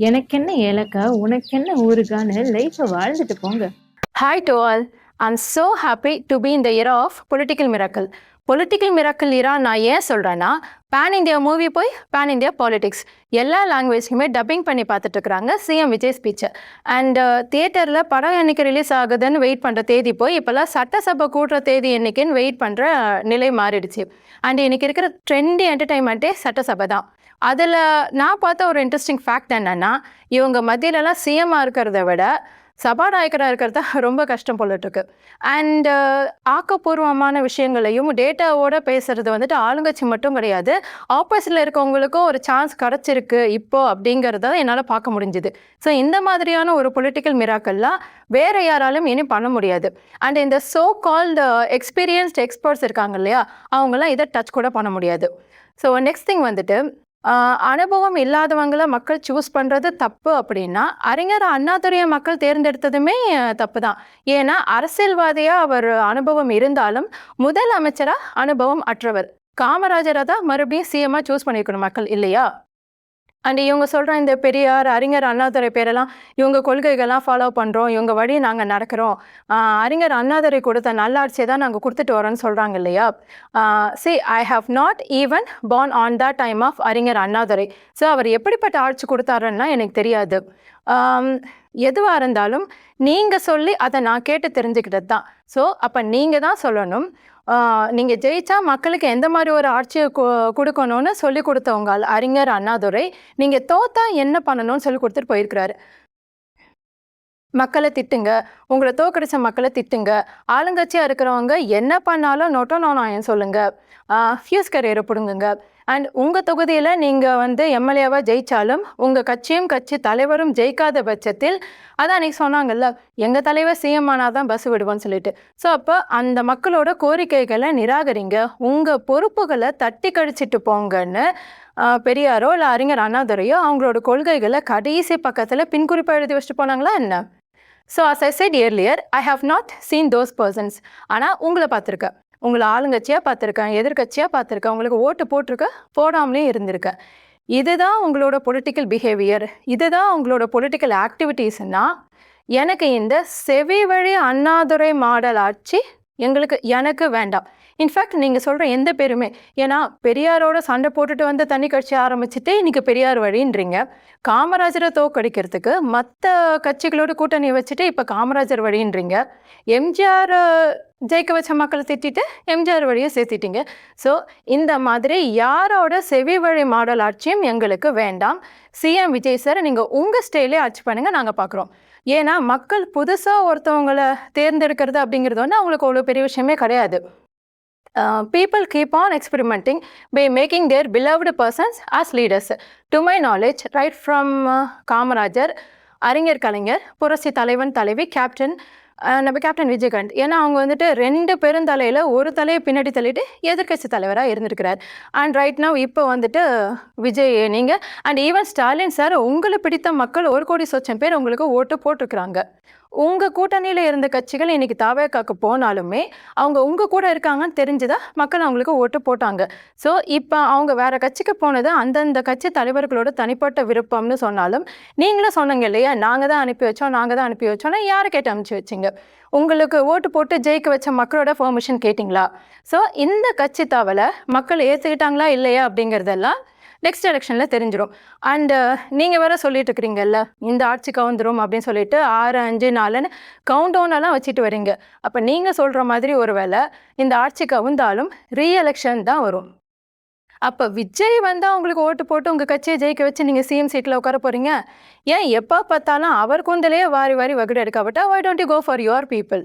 எனக்கென்ன ஏலக்கா, உனக்கென்ன ஊறுகான்னு லைஃப்ப வாழ்ந்துட்டு போங்க. Hi to all. I'm so happy to be in the era of political miracle. Political miracle era நான் ஏன் சொல்கிறேன்னா, பேன் இந்தியா மூவி போய் பேன் இந்தியா பாலிடிக்ஸ் எல்லா லாங்குவேஜ்க்குமே டப்பிங் பண்ணி பார்த்துட்டு இருக்கிறாங்க சிஎம் விஜய் ஸ்பீச்சை. அண்ட் தியேட்டரில் படம் என்னைக்கு ரிலீஸ் ஆகுதுன்னு வெயிட் பண்ணுற தேதி போய் இப்போல்லாம் சட்டசபை கூட்டுற தேதி என்னைக்குன்னு வெயிட் பண்ணுற நிலை மாறிடுச்சு. அண்ட் இன்றைக்கி இருக்கிற ட்ரெண்டி என்டர்டைன்மெண்ட்டே சட்டசபை தான். அதில் நான் பார்த்த ஒரு இன்ட்ரெஸ்டிங் ஃபேக்ட் என்னென்னா, இவங்க மத்தியிலலாம் சிஎம்மாக இருக்கிறத விட சபாநாயகராக இருக்கிறது ரொம்ப கஷ்டம் போலட்டுருக்கு. அண்ட் ஆக்கப்பூர்வமான விஷயங்களையும் டேட்டாவோட பேசுகிறது வந்துட்டு ஆளுங்கட்சி மட்டும் கிடையாது, ஆப்போசிட்டில் இருக்கவங்களுக்கும் ஒரு சான்ஸ் கிடச்சிருக்கு இப்போது அப்படிங்கிறத என்னால் பார்க்க முடிஞ்சுது. ஸோ இந்த மாதிரியான ஒரு பொலிட்டிக்கல் மிராக்கல்லாம் வேறு யாராலும் இனி பண்ண முடியாது. அண்ட் இந்த சோ கால்டு எக்ஸ்பீரியன்ஸ்ட் எக்ஸ்பர்ட்ஸ் இருக்காங்க இல்லையா, அவங்களாம் இதை டச் கூட பண்ண முடியாது. ஸோ நெக்ஸ்ட் திங் வந்துட்டு, அனுபவம் இல்லாதவங்களை மக்கள் சூஸ் பண்ணுறது தப்பு அப்படின்னா, அறிஞர் அண்ணாதுரையை மக்கள் தேர்ந்தெடுத்ததுமே தப்பு தான். ஏன்னா அரசியல்வாதியாக அவர் அனுபவம் இருந்தாலும் முதல் அமைச்சராக அனுபவம் அற்றவர். காமராஜரை தான் மறுபடியும் சிஎம்மாக சூஸ் பண்ணியிருக்கணும் மக்கள், இல்லையா? அண்ட் இவங்க சொல்கிற இந்த பெரியார், அறிஞர் அண்ணாதுரை பேரெல்லாம் இவங்க கொள்கைகள்லாம் ஃபாலோ பண்ணுறோம், இவங்க வழி நாங்கள் நடக்கிறோம், அறிஞர் அண்ணாதுரை கொடுத்த நல்லாட்சியை தான் நாங்கள் கொடுத்துட்டு வரோன்னு சொல்கிறாங்க இல்லையா. I have not even born on the time of அறிஞர் அண்ணாதுரை. ஸோ அவர் எப்படிப்பட்ட ஆட்சி கொடுத்தாருன்னா எனக்கு தெரியாது. எதுவாக இருந்தாலும் நீங்கள் சொல்லி அதை நான் கேட்டு தெரிஞ்சுக்கிட்டது தான். ஸோ அப்போ நீங்கள் தான் சொல்லணும். நீங்கள் ஜெயிச்சா மக்களுக்கு எந்த மாதிரி ஒரு ஆட்சியை கொடுக்கணும்னு சொல்லி கொடுத்தவங்க அறிஞர் அண்ணாதுரை. நீங்கள் தோத்தா என்ன பண்ணணும்னு சொல்லி கொடுத்துட்டு போயிருக்கிறாரு. மக்களை திட்டுங்க, உங்களை தோக்கடிச்ச மக்களை திட்டுங்க, ஆளுங்கட்சியாக இருக்கிறவங்க என்ன பண்ணாலும் நோட்டோ நானாயம் சொல்லுங்கள், ஃபியூஸ் கரியரை பிடுங்குங்க. அண்ட் உங்கள் தொகுதியில் நீங்கள் எம்எல்ஏவாக ஜெயித்தாலும் உங்கள் கட்சியும் கட்சி தலைவரும் ஜெயிக்காத பட்சத்தில், அதான் அன்றைக்கி சொன்னாங்கல்ல, எங்கள் தலைவர் சிஎம் ஆனால் தான் பஸ் விடுவோன்னு சொல்லிட்டு. ஸோ அப்போ அந்த மக்களோட கோரிக்கைகளை நிராகரிங்க, உங்கள் பொறுப்புகளை தட்டி கழிச்சிட்டு போங்கன்னு பெரியாரோ இல்லை அறிஞர் அண்ணாதுரையோ அவங்களோட கொள்கைகளை கடைசி பக்கத்தில் பின்குறிப்பாக எழுதி வச்சுட்டு போனாங்களா என்ன? So as I said earlier, I have not seen those persons. ஆனால் உங்களை பார்த்துருக்கேன், உங்களை ஆளுங்கட்சியாக பார்த்துருக்கேன், எதிர்கட்சியாக பார்த்துருக்கேன், உங்களுக்கு ஓட்டு போட்டிருக்கேன், போடாமலே இருந்திருக்கேன். இதுதான் உங்களோட பொலிட்டிக்கல் பிஹேவியர், இதுதான் உங்களோட பொலிட்டிக்கல் ஆக்டிவிட்டீஸ்னால் எனக்கு இந்த செவி வழி அண்ணாதுரை மாடல் ஆட்சி எனக்கு வேண்டாம். இன்ஃபேக்ட் நீங்கள் சொல்கிற எந்த பேருமே, ஏன்னா பெரியாரோட சண்டை போட்டுட்டு தண்ணி கட்சி ஆரம்பிச்சுட்டு இன்றைக்கி பெரியார் வழின்றீங்க. காமராஜரை தோக்கடிக்கிறதுக்கு மற்ற கட்சிகளோட கூட்டணி வச்சுட்டு இப்போ காமராஜர் வழின்றீங்க. எம்ஜிஆர் ஜெயிக்க வச்ச மக்களை திட்டிட்டு எம்ஜிஆர் வழியை சேர்த்திட்டீங்க. ஸோ இந்த மாதிரி யாரோட செவி வழி மாடல் ஆட்சியும் எங்களுக்கு வேண்டாம். சிஎம் விஜய் சார், நீங்கள் உங்கள் ஸ்டைலே ஆட்சி பண்ணுங்கள், நாங்கள் பார்க்குறோம். ஏன்னா மக்கள் புதுசாக ஒருத்தவங்களை தேர்ந்தெடுக்கிறது அப்படிங்கிறது அவங்களுக்கு அவ்வளோ பெரிய விஷயமே கிடையாது. People keep on experimenting by making their beloved persons as leaders. To my knowledge, right from Kamarajar, அறிஞர் கலைஞர், புரட்சி தலைவன் தலைவி கேப்டன், நம்ம கேப்டன் விஜயகாந்த், ஏன்னா அவங்க ரெண்டு பெருந்தலையில் ஒரு தலையை பின்னாடி தள்ளிட்டு எதிர்கட்சி தலைவராக இருந்திருக்கிறார். அண்ட் ரைட் நவ் இப்போ விஜய் நீங்கள் அண்ட் ஈவன் ஸ்டாலின் சார், உங்களை பிடித்த மக்கள் 1 கோடி சொச்சம் பேர் உங்களுக்கு ஓட்டு போட்டிருக்கிறாங்க. உங்கள் கூட்டணியில் இருந்த கட்சிகள் இன்றைக்கி தாவேக்காக்கு போனாலுமே அவங்க உங்கள் கூட இருக்காங்கன்னு தெரிஞ்சுதான் மக்கள் அவங்களுக்கு ஓட்டு போட்டாங்க. ஸோ இப்போ அவங்க வேறு கட்சிக்கு போனது அந்தந்த கட்சி தலைவர்களோட தனிப்பட்ட விருப்பம்னு சொன்னாலும், நீங்களும் சொன்னீங்க இல்லையா, நாங்கள் தான் அனுப்பி வச்சோன்னா யாரை கேட்டு அனுப்பிச்சி வச்சிங்க? உங்களுக்கு ஓட்டு போட்டு ஜெயிக்க வச்ச மக்களோட பெர்மிஷன் கேட்டிங்களா? ஸோ இந்த கட்சி தாவலை மக்கள் ஏற்றுக்கிட்டாங்களா இல்லையா அப்படிங்கிறதெல்லாம் நெக்ஸ்ட் எலெக்ஷனில் தெரிஞ்சிடும். அண்டு நீங்கள் வேறு சொல்லிட்டு இருக்கிறீங்கல்ல, இந்த ஆட்சி கவுந்துரும் அப்படின்னு சொல்லிட்டு 6, 5, 4ன்னு கவுண்டவுனெல்லாம் வச்சுட்டு வரீங்க. அப்போ நீங்கள் சொல்கிற மாதிரி ஒரு வேளை இந்த ஆட்சி கவுந்தாலும் ரீஎலெக்ஷன் தான் வரும். அப்போ விஜய் அவங்களுக்கு ஓட்டு போட்டு உங்கள் கட்சியை ஜெயிக்க வச்சு நீங்கள் சிஎம் சீட்டில் உட்கார போகிறீங்க. ஏன் எப்போ பார்த்தாலும் அவர் கூந்தலையே வாரி வாரி வகுடு எடுக்கப்பட்டா why don't you go for your people?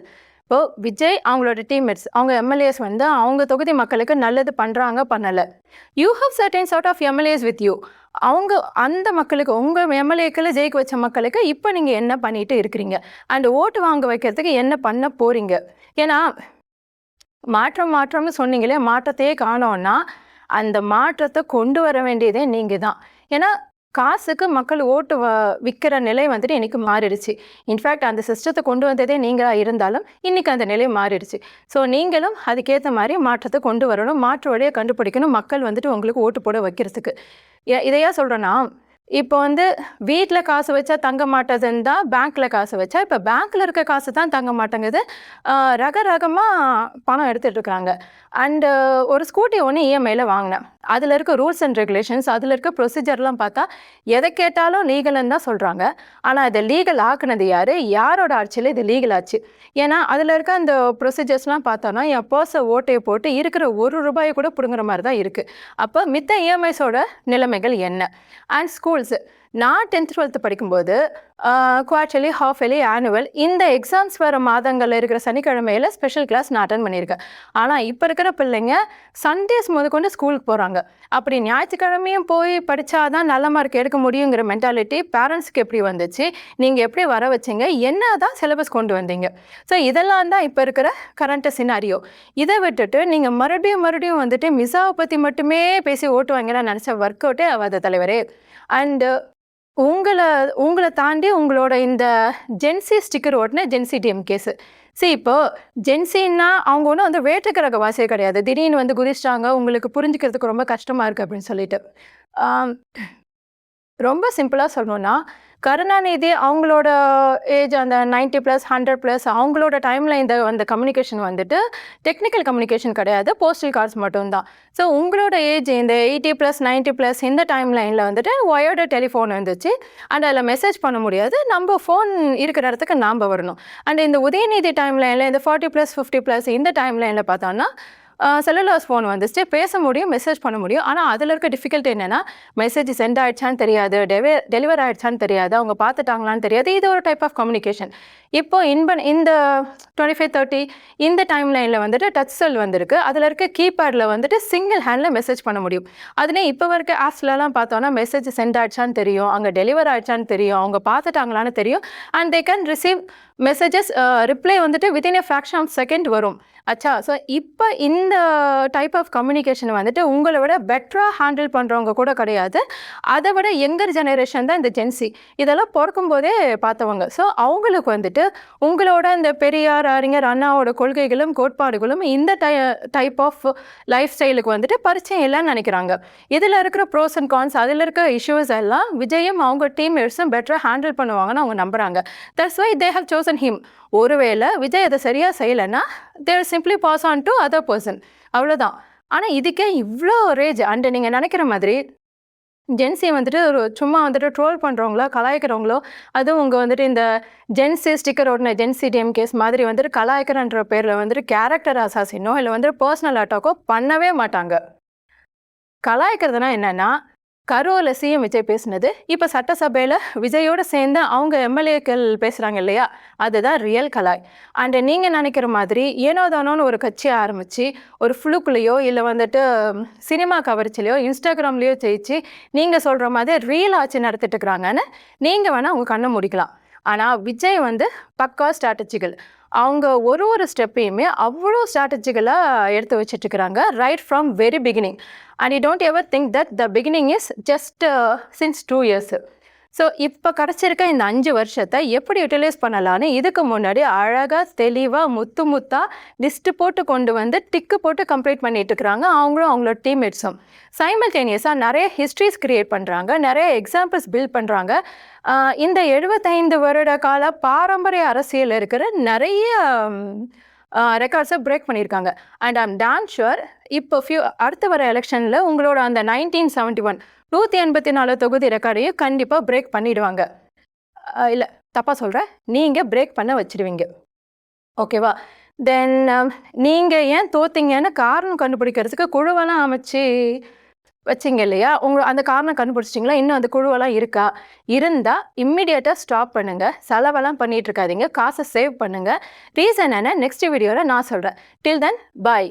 இப்போது விஜய் அவங்களோட டீம்மேட்ஸ், அவங்க எம்எல்ஏஸ் அவங்க தொகுதி மக்களுக்கு நல்லது பண்ணுறாங்க பண்ணலை. You have certain sort of MLAs with you. அவங்க அந்த மக்களுக்கு, உங்கள் எம்எல்ஏக்களை ஜெயிக்க வச்ச மக்களுக்கு இப்போ நீங்கள் என்ன பண்ணிட்டு இருக்கிறீங்க அண்ட் ஓட்டு வாங்க வைக்கிறதுக்கு என்ன பண்ண போகிறீங்க? ஏன்னா மாற்றம்னு சொன்னீங்களே, மாற்றத்தையே காணோன்னா அந்த மாற்றத்தை கொண்டு வர வேண்டியதே நீங்கள் தான். ஏன்னா காசுக்கு மக்கள் ஓட்டு விற்கிற நிலை இன்றைக்கி மாறிடுச்சு. இன்ஃபேக்ட் அந்த சிஸ்டத்தை கொண்டு வந்ததே நீங்களாக இருந்தாலும் இன்றைக்கி அந்த நிலை மாறிடுச்சு. ஸோ நீங்களும் அதுக்கேற்ற மாதிரி மாற்றத்தை கொண்டு வரணும், மாற்று வழியை கண்டுபிடிக்கணும், மக்கள் உங்களுக்கு ஓட்டு போட வைக்கிறதுக்கு. இதையா சொல்கிறேன்னா, இப்போ வந்து வீட்டில் காசு வச்சா தங்க மாட்டதுன்னு தான் பேங்க்கில் காசு வச்சா, இப்போ பேங்க்கில் இருக்க காசு தான் தங்க மாட்டேங்குது. ரகரகமாக பணம் எடுத்துகிட்டு இருக்காங்க. அண்டு ஒரு ஸ்கூட்டி ஒன்று இஎம்ஐயில் வாங்கினேன். அதில் இருக்க ரூல்ஸ் அண்ட் ரெகுலேஷன்ஸ், அதில் இருக்க ப்ரொசீஜர்லாம் பார்த்தா எதை கேட்டாலும் லீகல்னு தான் சொல்கிறாங்க. ஆனால் இதை லீகல் ஆக்குனது யார், யாரோட ஆட்சியில் இது லீகல் ஆச்சு? ஏன்னா அதில் இருக்க அந்த ப்ரொசீஜர்ஸ்லாம் பார்த்தோன்னா என் பர்ஸை ஓட்டையை போட்டு இருக்கிற ₹1 கூட பிடுங்குற மாதிரி தான் இருக்குது. அப்போ மித்த இஎம்ஐஸோட நிலைமைகள் என்ன? அண்ட் ஸ்கூல்ஸு, நான் 10th 12th படிக்கும்போது குவார்ட்டர்லி, ஹாஃப் இயர்லி, ஆனுவல் இந்த எக்ஸாம்ஸ் வர மாதங்களில் இருக்கிற சனிக்கிழமையில் ஸ்பெஷல் கிளாஸ் நான் அட்டன் பண்ணியிருக்கேன். ஆனால் இப்போ இருக்கிற பிள்ளைங்க சண்டேஸ் முதற்கொண்டு ஸ்கூலுக்கு போகிறாங்க. அப்படி ஞாயிற்றுக்கிழமையும் போய் படித்தாதான் நல்ல மார்க் எடுக்க முடியுங்கிற மென்டாலிட்டி பேரண்ட்ஸ்க்கு எப்படி வந்துச்சு? நீங்கள் எப்படி வர வச்சிங்க? என்ன தான் சிலபஸ் கொண்டு வந்தீங்க? ஸோ இதெல்லாம் தான் இப்போ இருக்கிற கரண்ட் சினாரியோ. இதை விட்டுட்டு நீங்கள் மறுபடியும் வந்துட்டு மிசாவை பற்றி மட்டுமே பேசி ஓட்டுவாங்கன்னு நினச்ச ஒர்க் அவுட்டே ஆகாத தலைவரே. அண்டு உங்களை தாண்டி உங்களோட இந்த ஜென்சி ஸ்டிக்கர் ஓட்டின ஜென்சி டிஎம் கேஸு. இப்போ ஜென்சின்னா அவங்க ஒன்றும் வந்து வேற்றுக்கிரக வாசியே கிடையாது. திடீர்னு வந்து குதிச்சிட்டாங்க, உங்களுக்கு புரிஞ்சுக்கிறதுக்கு ரொம்ப கஷ்டமாக இருக்குது அப்படின்னு சொல்லிட்டு. ரொம்ப சிம்பிளாக சொல்லணுன்னா, கருணாநிதி அவங்களோட ஏஜ் அந்த 90+, 100+, அவங்களோட டைமில் இந்த கம்யூனிகேஷன் வந்துட்டு டெக்னிக்கல் கம்யூனிகேஷன் கிடையாது, போஸ்டல் கார்ட்ஸ் மட்டும்தான். ஸோ உங்களோட ஏஜ் இந்த 80+, 90+ இந்த டைம் லைனில் வந்துட்டு ஒயர்டு டெலிஃபோன் இருந்துச்சு. அண்ட் அதில் மெசேஜ் பண்ண முடியாது, நம்ம ஃபோன் இருக்கிற இடத்துக்கு நாம் வரணும். அண்ட் இந்த உதயநிதி டைம் லைனில் இந்த 40+, 50+ இந்த டைம் லைனில் பார்த்தோன்னா செல்லுலார்ஸ் ஃபோன் வந்துச்சு, பேச முடியும், மெசேஜ் பண்ண முடியும். ஆனால் அதில் இருக்க டிஃபிகல்ட்டி என்னென்னா, மெசேஜ் சென்ட் ஆகிடுச்சான்னு தெரியாது, டெலிவர் ஆகிடுச்சான்னு தெரியாது, அவங்க பார்த்துட்டாங்களான்னு தெரியாது. இது ஒரு டைப் ஆஃப் கம்யூனிகேஷன். இப்போ இந்த 25, 30 இந்த டைம் லைனில் வந்துட்டு டச் செல் வந்திருக்கு. அதில் இருக்க கீபேடில் வந்துட்டு சிங்கிள் ஹேண்டில் மெசேஜ் பண்ண முடியும். அதுனே இப்போ இருக்க ஆப்ஸ்லலாம் பார்த்தோன்னா மெசேஜ் சென்ட் ஆகிடுச்சான்னு தெரியும், அங்கே டெலிவர் ஆகிடுச்சான்னு தெரியும், அவங்க பார்த்துட்டாங்களான்னு தெரியும். And they can receive messages, reply வந்துட்டு within a fraction of second வரும். ஆச்சா? ஸோ இப்போ இந்த டைப் ஆஃப் கம்யூனிகேஷன் வந்துட்டு உங்களை விட பெட்டராக ஹேண்டில் பண்ணுறவங்க கூட கிடையாது. அதை விட யங்கர் ஜெனரேஷன் தான் இந்த ஜென்சி. இதெல்லாம் பிறக்கும்போதே பார்த்தவங்க. ஸோ அவங்களுக்கு வந்துட்டு உங்களோட இந்த பெரியார், அறிஞர் அண்ணாவோட கொள்கைகளும் கோட்பாடுகளும் இந்த டைப் ஆஃப் லைஃப் ஸ்டைலுக்கு வந்துட்டு பரிச்சயம் இல்லைன்னு நினைக்கிறாங்க. இதில் இருக்கிற ப்ரோஸ் அண்ட் கான்ஸ், அதில் இருக்க இஷ்யூஸ் எல்லாம் விஜயும் அவங்க டீம்மேட்ஸும் பெட்டராக ஹேண்டில் பண்ணுவாங்கன்னு அவங்க நம்புகிறாங்க. That's why they have chosen him. ஒருவேளை விஜய் அதை சரியாக செய்யலைன்னா they simply pass on to other person, அவ்வளோதான். ஆனால் இதுக்கே இவ்வளோ ரேஜ். அண்டு நீங்கள் நினைக்கிற மாதிரி ஜென்சி வந்துட்டு ஒரு சும்மா வந்துட்டு ட்ரோல் பண்ணுறவங்களோ கலாய்க்கிறவங்களோ, அதுவும் உங்கள் வந்துட்டு இந்த ஜென்சி ஸ்டிக்கர் ஓட்டின ஜென்சி டிஎம் கேஸ் மாதிரி வந்துட்டு கலாய்க்கிறன்ற பேரில் வந்துட்டு கேரக்டர் அசாசினோ இல்லை வந்துட்டு பர்சனல் அட்டாக்கோ பண்ணவே மாட்டாங்க. கலாய்க்கிறதுனா என்னென்னா, கரூரில் சிஎம் விஜய் பேசினது, இப்போ சட்டசபையில் விஜயோடு சேர்ந்து அவங்க எம்எல்ஏக்கள் பேசுகிறாங்க இல்லையா, அதுதான் ரியல் கலாய். அண்டு நீங்கள் நினைக்கிற மாதிரி ஏனோ தானோன்னு ஒரு கட்சியை ஆரம்பித்து ஒரு ஃப்ளூக்குலேயோ இல்லை வந்துட்டு சினிமா கவர்ச்சிலையோ இன்ஸ்டாகிராம்லேயோ ஜெயிச்சு நீங்கள் சொல்கிற மாதிரி ரீல் ஆட்சி நடத்திட்டு இருக்கிறாங்கன்னு நீங்கள் வேணால் உங்கள் கண்ணை முடிக்கலாம். ஆனால் விஜய் வந்து பக்கா ஸ்ட்ராட்டஜிக்கல். அவங்க ஒரு ஸ்டெப்பையுமே அவ்வளோ ஸ்ட்ராட்டஜிக்கலாக எடுத்து வச்சிட்ருக்கிறாங்க right from very beginning. And you don't ever think that the beginning is just since 2 years. So இப்போ கிடச்சிருக்க இந்த 5 வருஷத்தை எப்படி யூட்டிலைஸ் பண்ணலான்னு இதுக்கு முன்னாடி அழகாக தெளிவாக முத்தாக லிஸ்ட்டு போட்டு கொண்டு வந்து டிக்கு போட்டு கம்ப்ளீட் பண்ணிட்டு இருக்கிறாங்க அவங்களும் அவங்களோட டீம்மேட்ஸும். சைமல்டேனியஸாக நிறைய ஹிஸ்ட்ரிஸ் க்ரியேட் பண்ணுறாங்க, நிறைய எக்ஸாம்பிள்ஸ் பில்ட் பண்ணுறாங்க. இந்த 75 வருட கால பாரம்பரிய அரசியல் இருக்கிற நிறைய ரெக்கார்ட்ஸை பிரேக் பண்ணியிருக்காங்க. அண்ட் ஐம் டான் ஷுர் இப்போ அடுத்து வர எலெக்ஷனில் உங்களோட அந்த 1971 184 தொகுதி ரெக்கார்டையும் கண்டிப்பாக பிரேக் பண்ணிவிடுவாங்க. இல்லை தப்பாக சொல்கிறேன், நீங்கள் பிரேக் பண்ண வச்சுடுவீங்க. ஓகேவா? தென் நீங்கள் ஏன் தோத்தீங்கன்னு காரணம் கண்டுபிடிக்கிறதுக்கு குழுவெல்லாம் அமைச்சு வச்சிங்க இல்லையா, அந்த காரணம் கண்டுபிடிச்சிட்டிங்களா? இன்னும் அந்த குழுவெல்லாம் இருக்கா? இருந்தால் இம்மிடியேட்டாக ஸ்டாப் பண்ணுங்கள், செலவெல்லாம் பண்ணிகிட்டு இருக்காதீங்க, காசை சேவ் பண்ணுங்கள். ரீசன் என்ன நெக்ஸ்ட் வீடியோவில் நான் சொல்கிறேன். டில் தென் பாய்.